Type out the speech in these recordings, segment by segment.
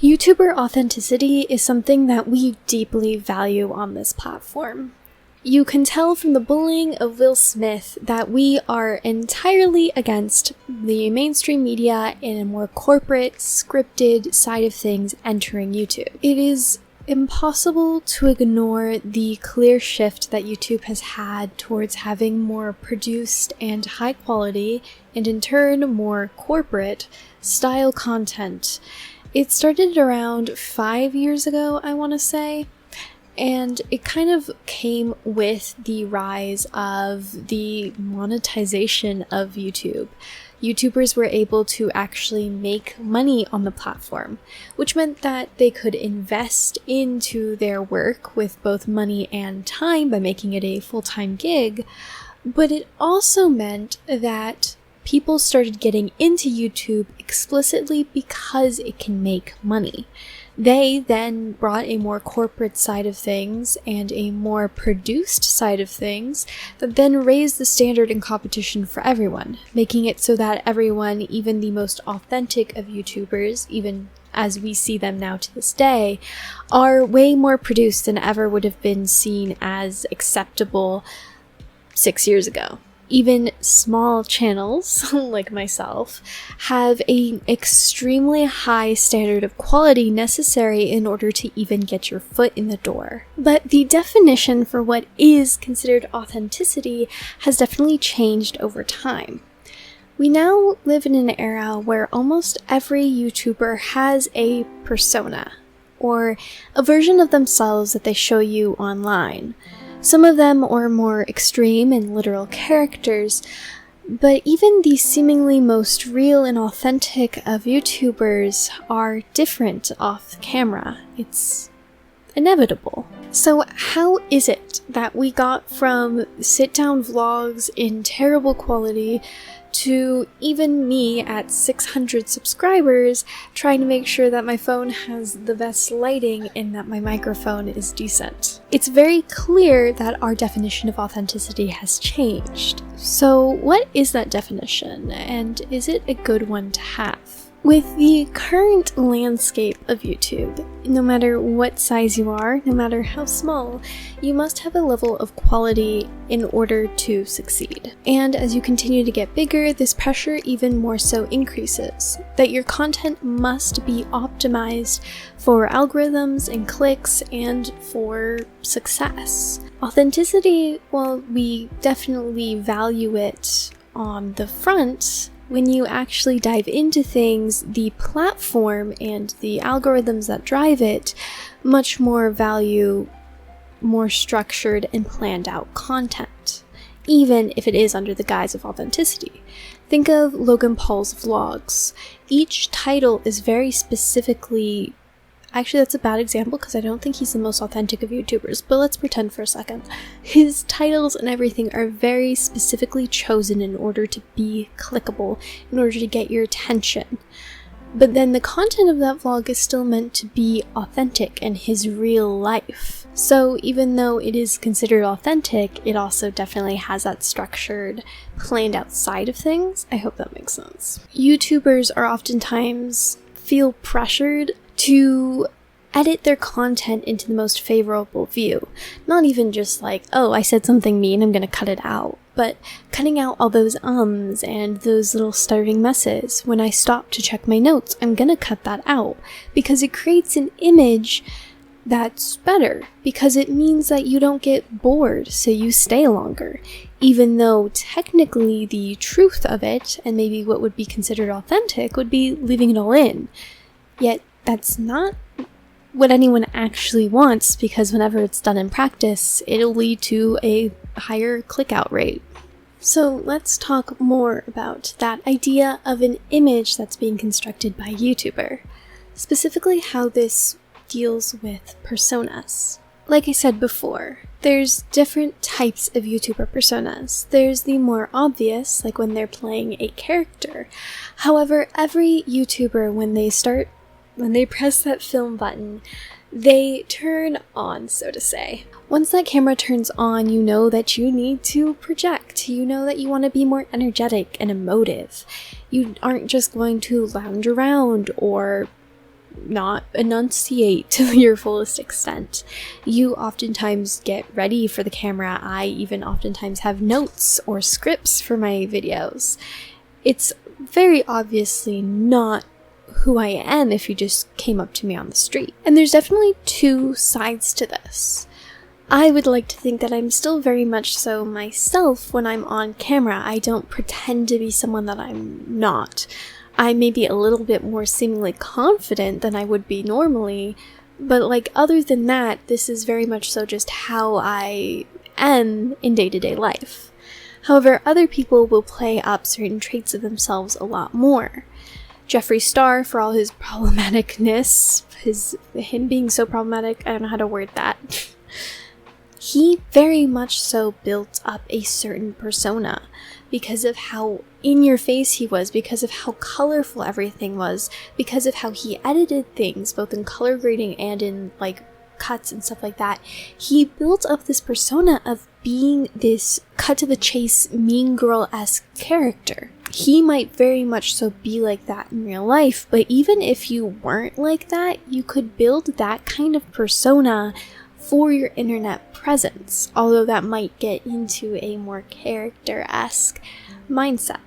YouTuber authenticity is something that we deeply value on this platform. You can tell from the bullying of Will Smith that we are entirely against the mainstream media and a more corporate, scripted side of things entering YouTube. It is impossible to ignore the clear shift that YouTube has had towards having more produced and high quality, and in turn more corporate style content. It started around 5 years ago, I want to say, and it kind of came with the rise of the monetization of YouTube. YouTubers were able to actually make money on the platform, which meant that they could invest into their work with both money and time by making it a full-time gig, but it also meant that people started getting into YouTube explicitly because it can make money. They then brought a more corporate side of things and a more produced side of things that then raised the standard in competition for everyone, making it so that everyone, even the most authentic of YouTubers, even as we see them now to this day, are way more produced than ever would have been seen as acceptable 6 years ago. Even small channels, like myself, have an extremely high standard of quality necessary in order to even get your foot in the door. But the definition for what is considered authenticity has definitely changed over time. We now live in an era where almost every YouTuber has a persona, or a version of themselves that they show you online. Some of them are more extreme and literal characters, but even the seemingly most real and authentic of YouTubers are different off camera. It's inevitable. So how is it that we got from sit-down vlogs in terrible quality to even me at 600 subscribers trying to make sure that my phone has the best lighting and that my microphone is decent? It's very clear that our definition of authenticity has changed. So what is that definition, and is it a good one to have? With the current landscape of YouTube, no matter what size you are, no matter how small, you must have a level of quality in order to succeed. And as you continue to get bigger, this pressure even more so increases, that your content must be optimized for algorithms and clicks and for success. Authenticity, while we definitely value it on the front, when you actually dive into things, the platform and the algorithms that drive it much more value more structured and planned out content, even if it is under the guise of authenticity. Think of Logan Paul's vlogs. Each title is very specifically... Actually, that's a bad example because I don't think he's the most authentic of YouTubers, but let's pretend for a second. His titles and everything are very specifically chosen in order to be clickable, in order to get your attention. But then the content of that vlog is still meant to be authentic and his real life. So even though it is considered authentic, it also definitely has that structured, planned out side of things. I hope that makes sense. YouTubers are oftentimes feel pressured to edit their content into the most favorable view. Not even just like, oh, I said something mean, I'm gonna cut it out, but cutting out all those ums and those little stuttering messes. When I stop to check my notes, I'm gonna cut that out because it creates an image that's better, because it means that you don't get bored, so you stay longer. Even though technically the truth of it, and maybe what would be considered authentic, would be leaving it all in. Yet that's not what anyone actually wants, because whenever it's done in practice, it'll lead to a higher click-out rate. So let's talk more about that idea of an image that's being constructed by a YouTuber, specifically how this deals with personas. Like I said before, there's different types of YouTuber personas. There's the more obvious, like when they're playing a character. However, every YouTuber, when they press that film button, they turn on, so to say. Once that camera turns on, you know that you need to project. You know that you want to be more energetic and emotive. You aren't just going to lounge around or not enunciate to your fullest extent. You oftentimes get ready for the camera. I even oftentimes have notes or scripts for my videos. It's very obviously not who I am if you just came up to me on the street. And there's definitely two sides to this. I would like to think that I'm still very much so myself when I'm on camera. I don't pretend to be someone that I'm not. I may be a little bit more seemingly confident than I would be normally, but like other than that, this is very much so just how I am in day-to-day life. However, other people will play up certain traits of themselves a lot more. Jeffree Star, for all his problematicness, him being so problematic, I don't know how to word that. He very much so built up a certain persona because of how in your face he was, because of how colorful everything was, because of how he edited things, both in color grading and in like cuts and stuff like that. He built up this persona of being this cut to the chase, mean girl-esque character. He might very much so be like that in real life, but even if you weren't like that, you could build that kind of persona for your internet presence, although that might get into a more character-esque mindset.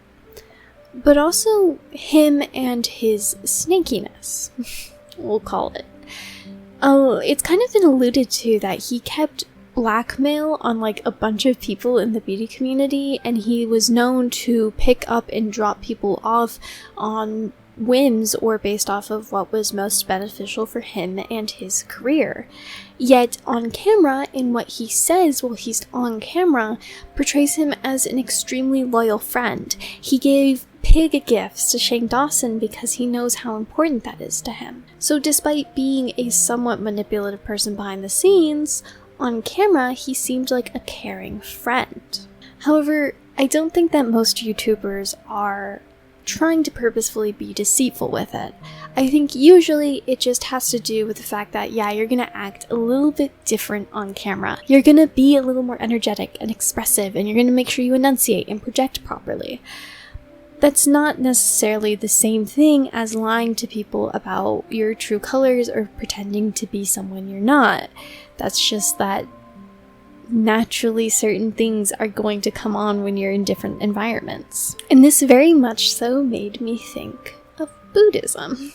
But also him and his snakiness, we'll call it. It's kind of been alluded to that he kept blackmail on like a bunch of people in the beauty community, and he was known to pick up and drop people off on whims or based off of what was most beneficial for him and his career. Yet on camera, in what he says while he's on camera, portrays him as an extremely loyal friend. He gave pig gifts to Shane Dawson because he knows how important that is to him. So despite being a somewhat manipulative person behind the scenes, on camera he seemed like a caring friend. However, I don't think that most YouTubers are trying to purposefully be deceitful with it. I think usually it just has to do with the fact that, yeah, you're gonna act a little bit different on camera. You're gonna be a little more energetic and expressive, and you're gonna make sure you enunciate and project properly. That's not necessarily the same thing as lying to people about your true colors or pretending to be someone you're not. That's just that naturally certain things are going to come on when you're in different environments. And this very much so made me think of Buddhism.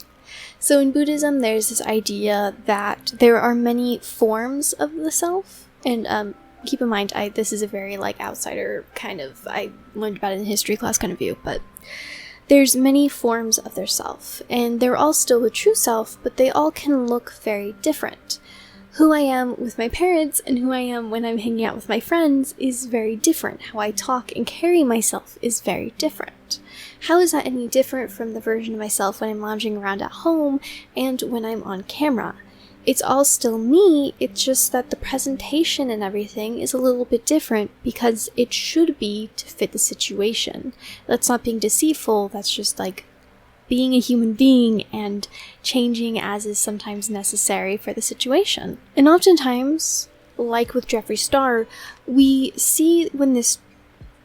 So in Buddhism, there's this idea that there are many forms of the self, and keep in mind, this is a very like outsider kind of, I learned about it in history class kind of view, but there's many forms of their self, and they're all still the true self, but they all can look very different. Who I am with my parents and who I am when I'm hanging out with my friends is very different. How I talk and carry myself is very different. How is that any different from the version of myself when I'm lounging around at home and when I'm on camera? It's all still me, it's just that the presentation and everything is a little bit different because it should be to fit the situation. That's not being deceitful, that's just like being a human being and changing as is sometimes necessary for the situation. And oftentimes, like with Jeffree Star, we see when this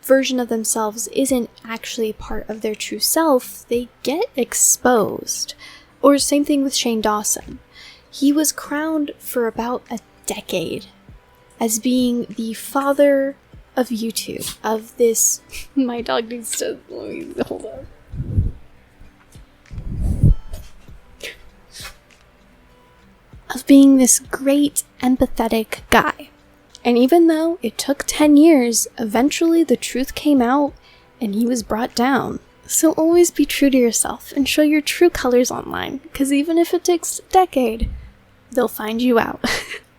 version of themselves isn't actually part of their true self, they get exposed. Or same thing with Shane Dawson. He was crowned for about a decade as being the father of YouTube, of this... My dog needs to... Let me hold on. Of being this great, empathetic guy. And even though it took 10 years, eventually the truth came out and he was brought down. So always be true to yourself and show your true colors online, because even if it takes a decade, they'll find you out.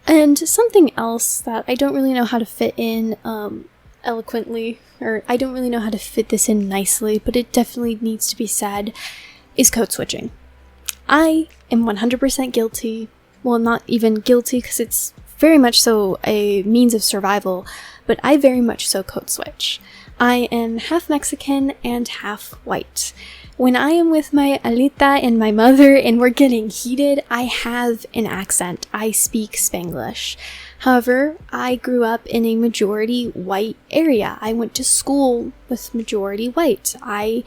And something else that I don't really know how to fit in eloquently, or I don't really know how to fit this in nicely, but it definitely needs to be said, is code switching. I am 100% guilty. Well, not even guilty, because it's very much so a means of survival, but I very much so code switch. I am half Mexican and half white. When I am with my Alita and my mother and we're getting heated, I have an accent. I speak Spanglish. However, I grew up in a majority white area. I went to school with majority white. I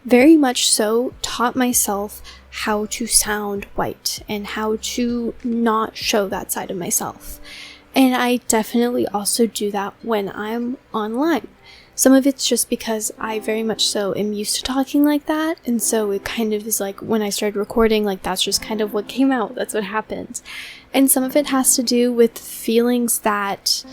very much so taught myself how to sound white and how to not show that side of myself. And I definitely also do that when I'm online. Some of it's just because I very much so am used to talking like that, and so it kind of is like when I started recording, like that's just kind of what came out, that's what happened. And some of it has to do with feelings that,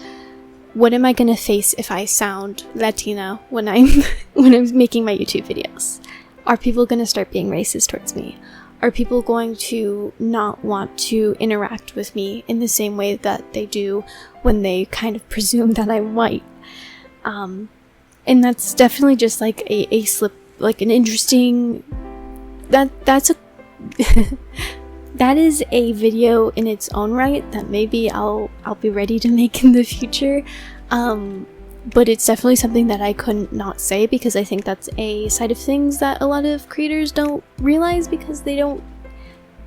what am I gonna face if I sound Latina when I'm making my YouTube videos? Are people gonna start being racist towards me? Are people going to not want to interact with me in the same way that they do when they kind of presume that I'm white? And that's definitely just like a slip, like an interesting, that's a, that is a video in its own right that maybe I'll be ready to make in the future. But it's definitely something that I couldn't not say, because I think that's a side of things that a lot of creators don't realize because they don't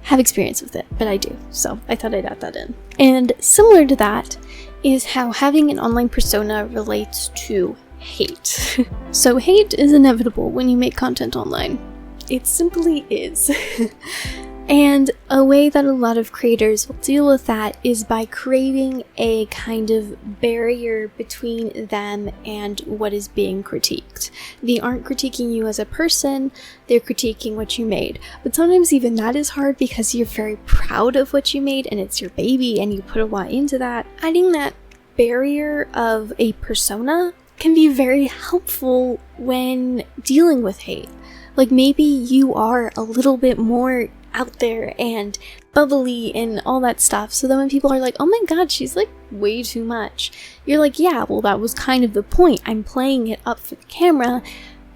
have experience with it, but I do, so I thought I'd add that in. And similar to that is how having an online persona relates to hate. So hate is inevitable when you make content online. It simply is. And a way that a lot of creators will deal with that is by creating a kind of barrier between them and what is being critiqued. They aren't critiquing you as a person, they're critiquing what you made. But sometimes even that is hard because you're very proud of what you made and it's your baby and you put a lot into that. Adding that barrier of a persona can be very helpful when dealing with hate. Like maybe you are a little bit more out there and bubbly and all that stuff, so then when people are like, oh my god, she's like way too much, you're like, yeah, well that was kind of the point, I'm playing it up for the camera,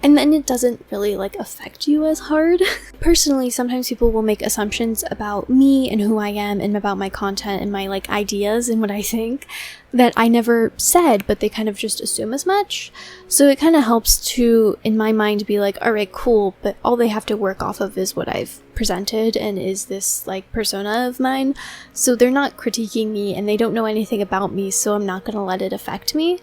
and then it doesn't really like affect you as hard. Personally, sometimes people will make assumptions about me and who I am and about my content and my like ideas and what I think that I never said, but they kind of just assume as much. So it kind of helps to, in my mind, be like, alright, cool, but all they have to work off of is what I've presented and is this like persona of mine. So they're not critiquing me and they don't know anything about me, so I'm not gonna let it affect me.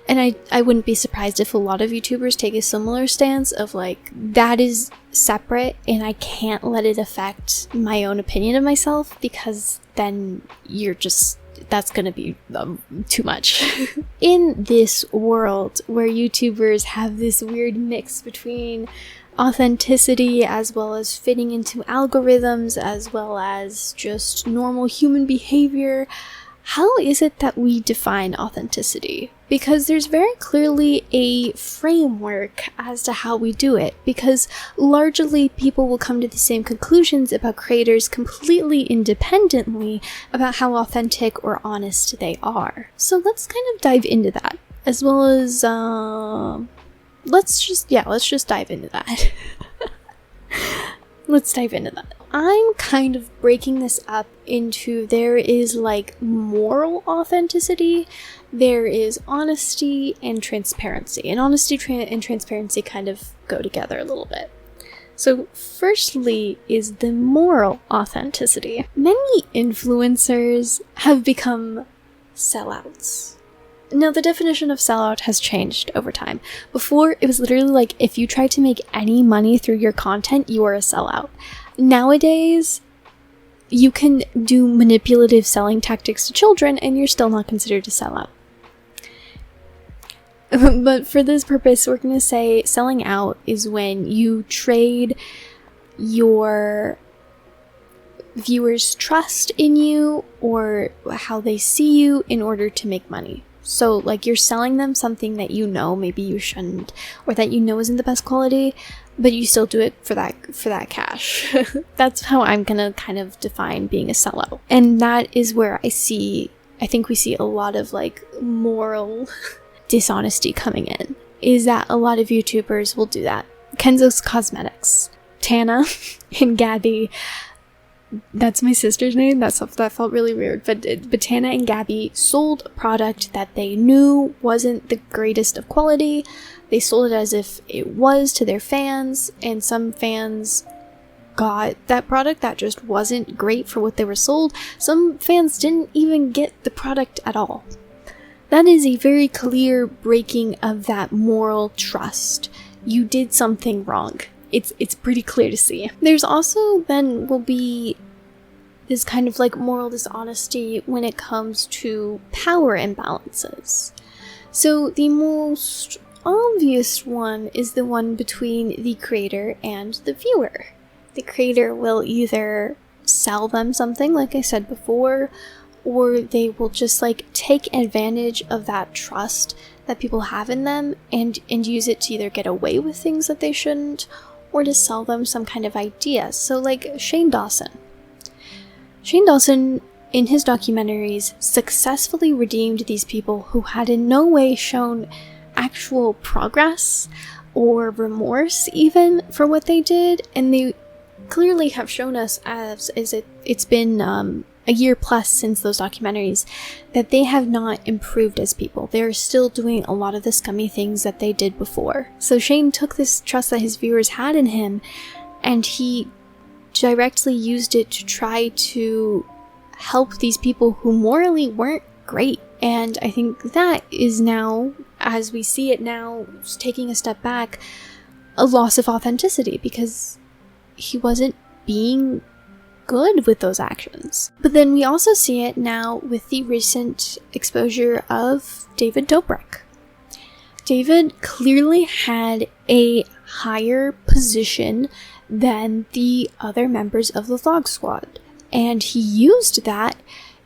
And I wouldn't be surprised if a lot of YouTubers take a similar stance of like, that is separate and I can't let it affect my own opinion of myself, because then you're just, that's gonna be too much. In this world where YouTubers have this weird mix between authenticity as well as fitting into algorithms as well as just normal human behavior, how is it that we define authenticity? Because there's very clearly a framework as to how we do it, because largely people will come to the same conclusions about creators completely independently about how authentic or honest they are. So let's kind of dive into that, as well as let's just dive into that. Let's dive into that. I'm kind of breaking this up into, there is like moral authenticity, there is honesty and transparency. And honesty and transparency kind of go together a little bit. So firstly is the moral authenticity. Many influencers have become sellouts. Now, the definition of sellout has changed over time. Before, it was literally like, if you try to make any money through your content, you are a sellout. Nowadays, you can do manipulative selling tactics to children and you're still not considered a sellout. But for this purpose, we're going to say selling out is when you trade your viewers' trust in you or how they see you in order to make money. So like you're selling them something that you know maybe you shouldn't, or that you know isn't the best quality, but you still do it for that cash. That's how I'm gonna kind of define being a sellout. And that is where I think we see a lot of like moral dishonesty coming in, is that a lot of YouTubers will do that. Kenzo's Cosmetics, Tana and Gabby, that's my sister's name, that felt really weird, but Tana and Gabby sold a product that they knew wasn't the greatest of quality. They sold it as if it was to their fans, and some fans got that product that just wasn't great for what they were sold. Some fans didn't even get the product at all. That is a very clear breaking of that moral trust. You did something wrong. it's pretty clear to see. There's also then will be this kind of like moral dishonesty when it comes to power imbalances. So the most obvious one is the one between the creator and the viewer. The creator will either sell them something, like I said before, or they will just like take advantage of that trust that people have in them and use it to either get away with things that they shouldn't, or to sell them some kind of idea. So like Shane Dawson, in his documentaries, successfully redeemed these people who had in no way shown actual progress or remorse even for what they did, and they clearly have shown us, as it's been a year plus since those documentaries, that they have not improved as people. They're still doing a lot of the scummy things that they did before. So Shane took this trust that his viewers had in him, and he directly used it to try to help these people who morally weren't great. And I think that is now, as we see it now, taking a step back, a loss of authenticity, because he wasn't being good with those actions. But then we also see it now with the recent exposure of David Dobrik. David clearly had a higher position than the other members of the Vlog Squad, and he used that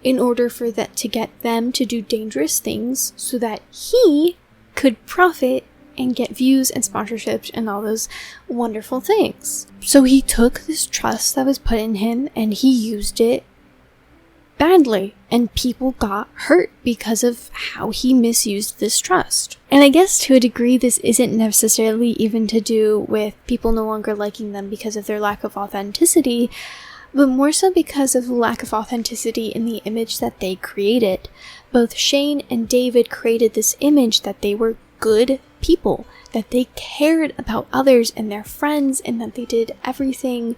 in order for that to get them to do dangerous things so that he could profit and get views and sponsorships and all those wonderful things. So he took this trust that was put in him and he used it badly, and people got hurt because of how he misused this trust. And I guess to a degree this isn't necessarily even to do with people no longer liking them because of their lack of authenticity, but more so because of the lack of authenticity in the image that they created. Both Shane and David created this image that they were good people, that they cared about others and their friends, and that they did everything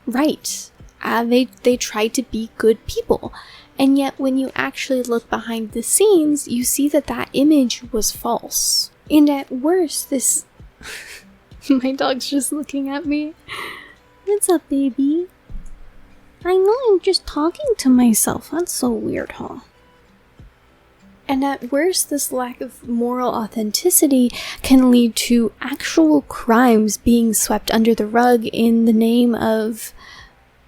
right. They tried to be good people. And yet when you actually look behind the scenes, you see that that image was false. And at worst, this... My dog's just looking at me. What's up, baby? I know I'm just talking to myself. That's so weird, huh? And at worst, this lack of moral authenticity can lead to actual crimes being swept under the rug in the name of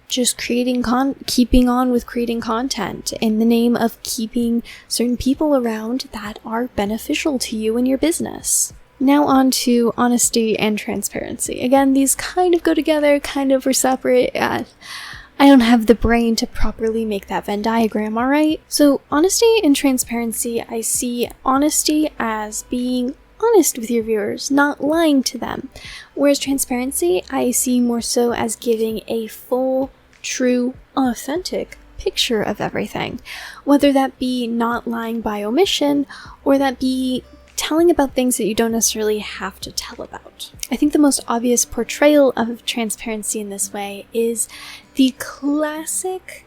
just keeping on with creating content, in the name of keeping certain people around that are beneficial to you and your business. Now on to honesty and transparency. Again, these kind of go together, kind of are separate. I don't have the brain to properly make that Venn diagram, alright? So honesty and transparency, I see honesty as being honest with your viewers, not lying to them. Whereas transparency, I see more so as giving a full, true, authentic picture of everything. Whether that be not lying by omission, or that be telling about things that you don't necessarily have to tell about. I think the most obvious portrayal of transparency in this way is the classic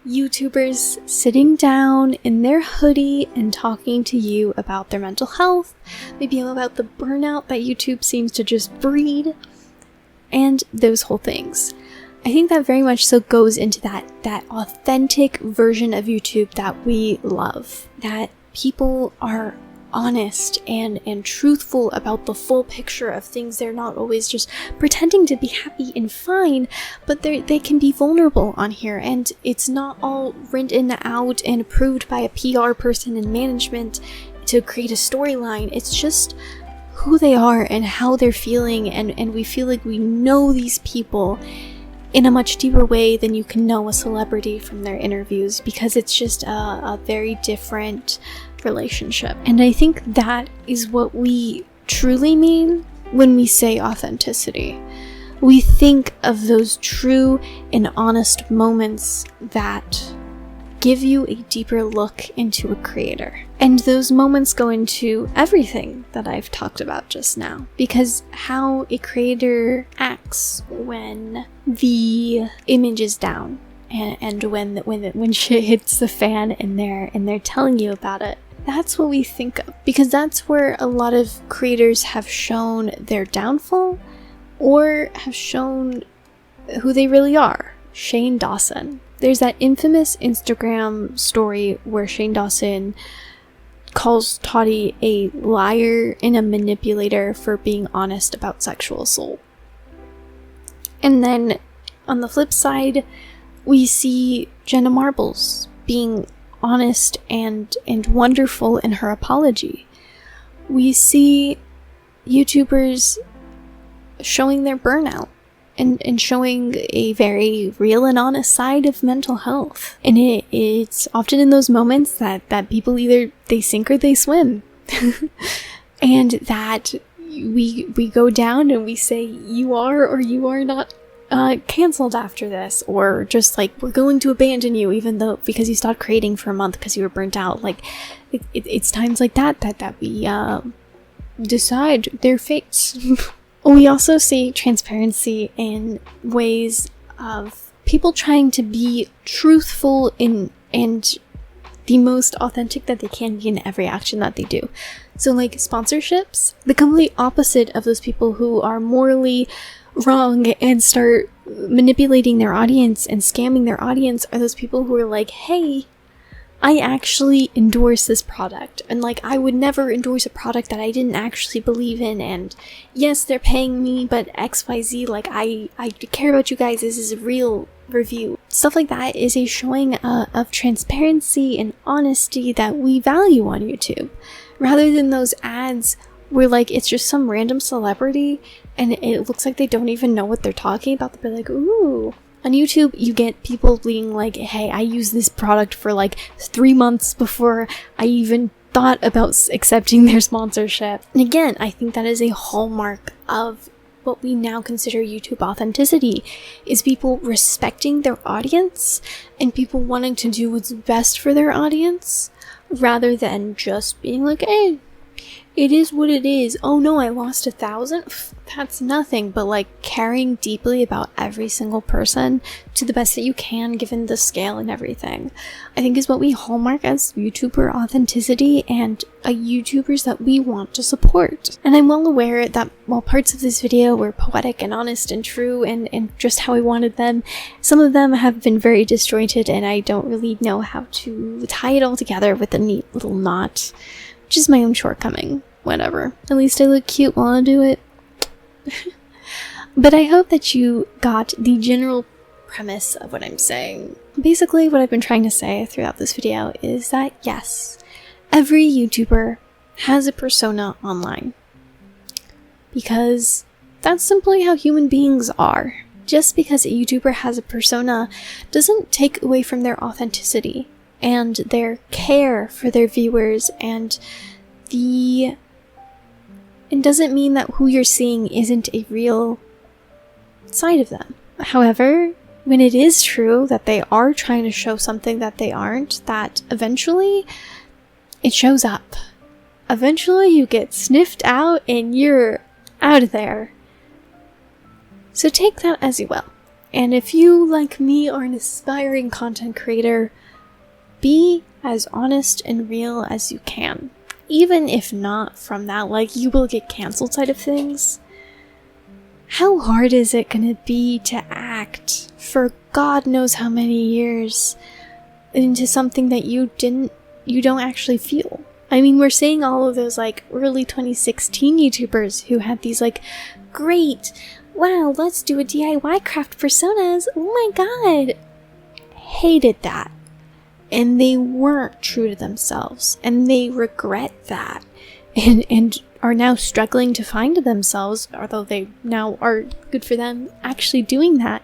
YouTubers sitting down in their hoodie and talking to you about their mental health, maybe about the burnout that YouTube seems to just breed, and those whole things. I think that very much so goes into that authentic version of YouTube that we love. That people are honest and truthful about the full picture of things. They're not always just pretending to be happy and fine, but they can be vulnerable on here, and it's not all written out and approved by a PR person in management to create a storyline. It's just who they are and how they're feeling, and we feel like we know these people in a much deeper way than you can know a celebrity from their interviews, because it's just a very different relationship. And I think that is what we truly mean when we say authenticity. We think of those true and honest moments that give you a deeper look into a creator. And those moments go into everything that I've talked about just now, because how a creator acts when the image is down and when shit hits the fan and they're telling you about it. That's what we think of, because that's where a lot of creators have shown their downfall, or have shown who they really are. Shane Dawson. There's that infamous Instagram story where Shane Dawson calls Toddy a liar and a manipulator for being honest about sexual assault. And then on the flip side, we see Jenna Marbles being honest and wonderful in her apology. We see YouTubers showing their burnout and showing a very real and honest side of mental health. And it's often in those moments that people either they sink or they swim. And that we go down and we say, you are or you are not canceled after this, or just like, we're going to abandon you even though because you stopped creating for a month because you were burnt out. Like it's times like that we decide their fates. We also see transparency in ways of people trying to be truthful and the most authentic that they can be in every action that they do. So like sponsorships, the complete opposite of those people who are morally wrong and start manipulating their audience and scamming their audience are those people who are like, hey, I actually endorse this product, and like I would never endorse a product that I didn't actually believe in, and yes, they're paying me, but XYZ, like I care about you guys, this is a real review. Stuff like that is a showing of transparency and honesty that we value on YouTube, rather than those ads where like it's just some random celebrity and it looks like they don't even know what they're talking about. They'll be like, ooh. On YouTube, you get people being like, hey, I used this product for like 3 months before I even thought about accepting their sponsorship. And again, I think that is a hallmark of what we now consider YouTube authenticity, is people respecting their audience and people wanting to do what's best for their audience, rather than just being like, hey, it is what it is. Oh no, I lost 1,000? That's nothing. But like caring deeply about every single person to the best that you can, given the scale and everything, I think is what we hallmark as YouTuber authenticity and YouTubers that we want to support. And I'm well aware that while parts of this video were poetic and honest and true and just how I wanted them, some of them have been very disjointed and I don't really know how to tie it all together with a neat little knot. Which is my own shortcoming. Whatever. At least I look cute while I do it. But I hope that you got the general premise of what I'm saying. Basically, what I've been trying to say throughout this video is that yes, every YouTuber has a persona online. Because that's simply how human beings are. Just because a YouTuber has a persona doesn't take away from their authenticity and their care for their viewers, and it doesn't mean that who you're seeing isn't a real side of them. However, when it is true that they are trying to show something that they aren't, that eventually it shows up. Eventually you get sniffed out and you're out of there. So take that as you will. And if you, like me, are an aspiring content creator, be as honest and real as you can. Even if not from that, like, you will get canceled side of things. How hard is it gonna be to act for God knows how many years into something that you don't actually feel? I mean, we're seeing all of those like early 2016 YouTubers who had these like great, wow, let's do a DIY craft personas. Oh my God. Hated that. And they weren't true to themselves, and they regret that, and are now struggling to find themselves, although they now are, good for them, actually doing that.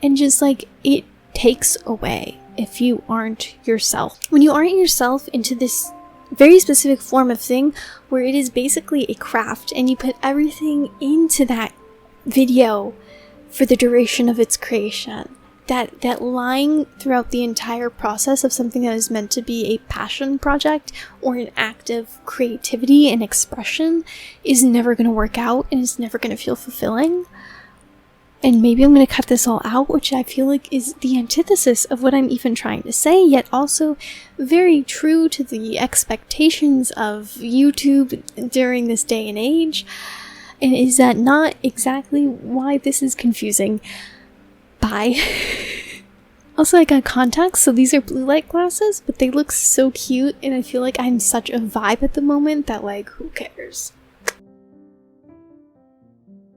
And just like, it takes away if you aren't yourself. When you aren't yourself into this very specific form of thing where it is basically a craft and you put everything into that video for the duration of its creation, that lying throughout the entire process of something that is meant to be a passion project or an act of creativity and expression is never going to work out and is never going to feel fulfilling. And maybe I'm going to cut this all out, which I feel like is the antithesis of what I'm even trying to say, yet also very true to the expectations of YouTube during this day and age. And is that not exactly why this is confusing? Bye. Also, I got contacts, so these are blue light glasses, but they look so cute, and I feel like I'm such a vibe at the moment that, like, who cares?